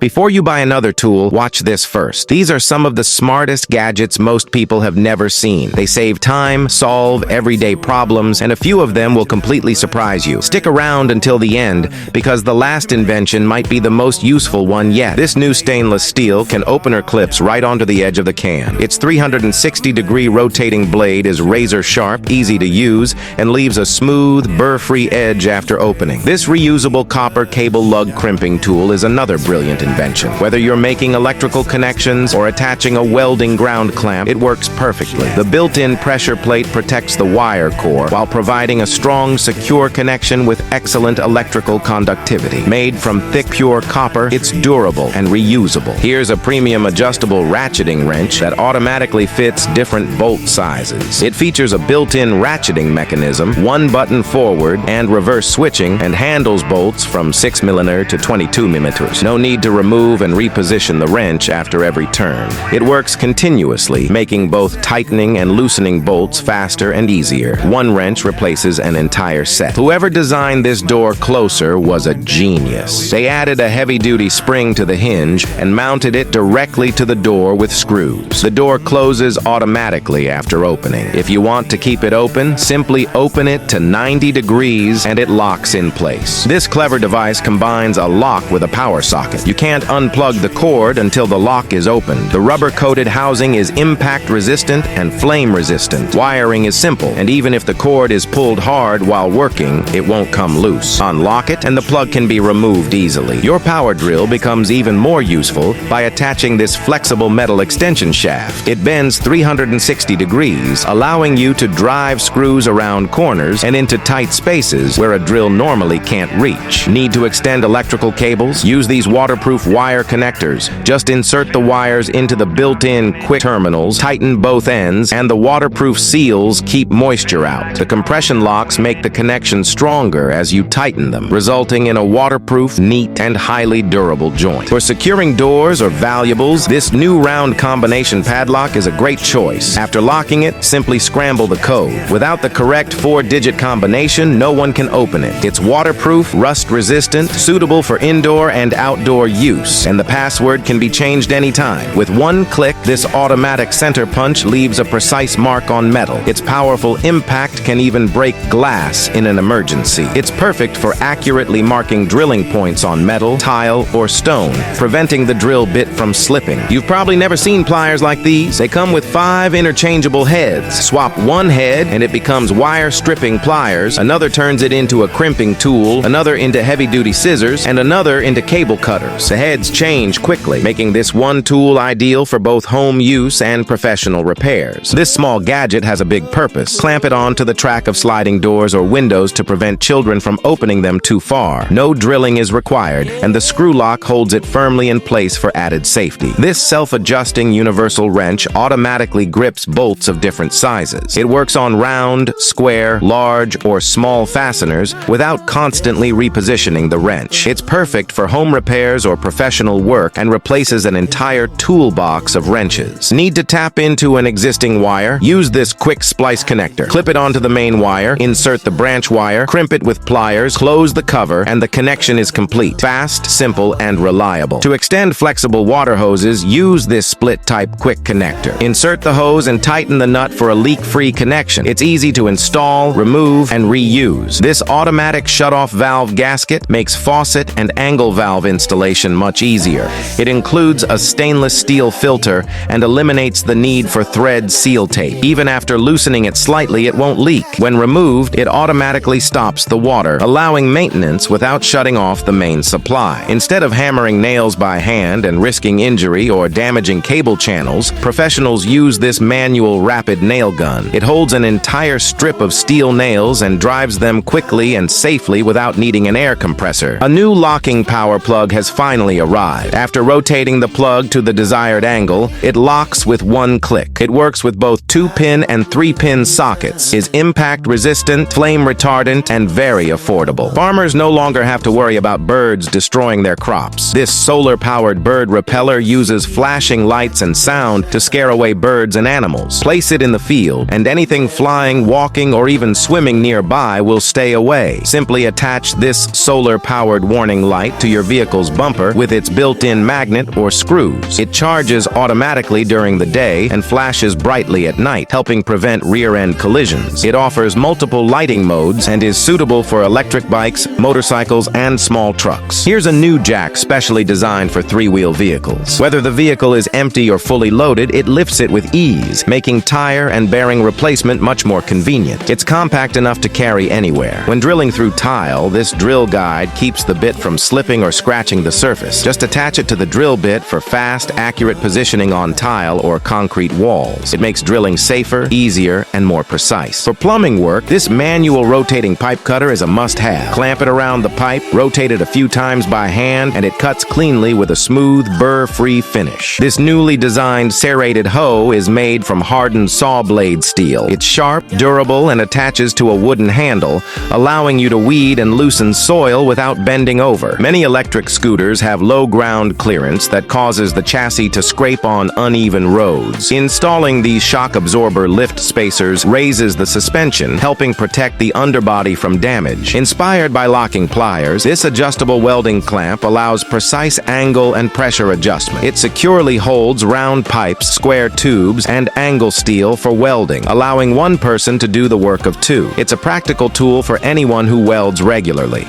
Before you buy another tool, watch this first. These are some of the smartest gadgets most people have never seen. They save time, solve everyday problems, and a few of them will completely surprise you. Stick around until the end, because the last invention might be the most useful one yet. This new stainless steel can opener clips right onto the edge of the can. Its 360-degree rotating blade is razor sharp, easy to use, and leaves a smooth, burr-free edge after opening. This reusable copper cable lug crimping tool is another brilliant invention. Whether you're making electrical connections or attaching a welding ground clamp, it works perfectly. The built-in pressure plate protects the wire core while providing a strong, secure connection with excellent electrical conductivity. Made from thick, pure copper, it's durable and reusable. Here's a premium adjustable ratcheting wrench that automatically fits different bolt sizes. It features a built-in ratcheting mechanism, one button forward and reverse switching, and handles bolts from 6mm to 22mm. No need to remove and reposition the wrench after every turn. It works continuously, making both tightening and loosening bolts faster and easier. One wrench replaces an entire set. Whoever designed this door closer was a genius. They added a heavy-duty spring to the hinge and mounted it directly to the door with screws. The door closes automatically after opening. If you want to keep it open, simply open it to 90 degrees and it locks in place. This clever device combines a lock with a power socket. You can't unplug the cord until the lock is opened. The rubber-coated housing is impact-resistant and flame-resistant. Wiring is simple, and even if the cord is pulled hard while working, it won't come loose. Unlock it, and the plug can be removed easily. Your power drill becomes even more useful by attaching this flexible metal extension shaft. It bends 360 degrees, allowing you to drive screws around corners and into tight spaces where a drill normally can't reach. Need to extend electrical cables? Use these waterproof wire connectors. Just insert the wires into the built-in quick terminals, tighten both ends, and the waterproof seals keep moisture out. The compression locks make the connection stronger as you tighten them, resulting in a waterproof, neat, and highly durable joint. For securing doors or valuables, this new round combination padlock is a great choice. After locking it, simply scramble the code. Without the correct 4-digit combination, no one can open it. It's waterproof, rust-resistant, suitable for indoor and outdoor use, and the password can be changed anytime. With one click, this automatic center punch leaves a precise mark on metal. Its powerful impact can even break glass in an emergency. It's perfect for accurately marking drilling points on metal, tile, or stone, preventing the drill bit from slipping. You've probably never seen pliers like these. They come with 5 interchangeable heads. Swap one head and it becomes wire stripping pliers, another turns it into a crimping tool, another into heavy-duty scissors, and another into cable cutters. The heads change quickly, making this one tool ideal for both home use and professional repairs. This small gadget has a big purpose. Clamp it onto the track of sliding doors or windows to prevent children from opening them too far. No drilling is required, and the screw lock holds it firmly in place for added safety. This self-adjusting universal wrench automatically grips bolts of different sizes. It works on round, square, large, or small fasteners without constantly repositioning the wrench. It's perfect for home repairs or professional work and replaces an entire toolbox of wrenches. Need to tap into an existing wire? Use this quick splice connector. Clip it onto the main wire, insert the branch wire, crimp it with pliers, close the cover, and the connection is complete. Fast, simple, and reliable. To extend flexible water hoses, use this split-type quick connector. Insert the hose and tighten the nut for a leak-free connection. It's easy to install, remove, and reuse. This automatic shut-off valve gasket makes faucet and angle valve installation much easier. It includes a stainless steel filter and eliminates the need for thread seal tape. Even after loosening it slightly, it won't leak. When removed, it automatically stops the water, allowing maintenance without shutting off the main supply. Instead of hammering nails by hand and risking injury or damaging cable channels, professionals use this manual rapid nail gun. It holds an entire strip of steel nails and drives them quickly and safely without needing an air compressor. A new locking power plug has finally arrived. After rotating the plug to the desired angle, it locks with one click. It works with both 2-pin and 3-pin sockets, is impact resistant, flame retardant, and very affordable. Farmers no longer have to worry about birds destroying their crops. This solar-powered bird repeller uses flashing lights and sound to scare away birds and animals. Place it in the field, and anything flying, walking, or even swimming nearby will stay away. Simply attach this solar-powered warning light to your vehicle's bumper absorber with its built-in magnet or screws. It charges automatically during the day and flashes brightly at night, helping prevent rear-end collisions. It offers multiple lighting modes and is suitable for electric bikes, motorcycles, and small trucks. Here's a new jack specially designed for three-wheel vehicles. Whether the vehicle is empty or fully loaded, it lifts it with ease, making tire and bearing replacement much more convenient. It's compact enough to carry anywhere. When drilling through tile, this drill guide keeps the bit from slipping or scratching the surface. Just attach it to the drill bit for fast, accurate positioning on tile or concrete walls. It makes drilling safer, easier, and more precise. For plumbing work, this manual rotating pipe cutter is a must-have. Clamp it around the pipe, rotate it a few times by hand, and it cuts cleanly with a smooth, burr-free finish. This newly designed serrated hoe is made from hardened saw blade steel. It's sharp, durable, and attaches to a wooden handle, allowing you to weed and loosen soil without bending over. Many electric scooters have low ground clearance that causes the chassis to scrape on uneven roads. Installing these shock absorber lift spacers raises the suspension, helping protect the underbody from damage. Inspired by locking pliers, this adjustable welding clamp allows precise angle and pressure adjustment. It securely holds round pipes, square tubes, and angle steel for welding, allowing one person to do the work of two. It's a practical tool for anyone who welds regularly.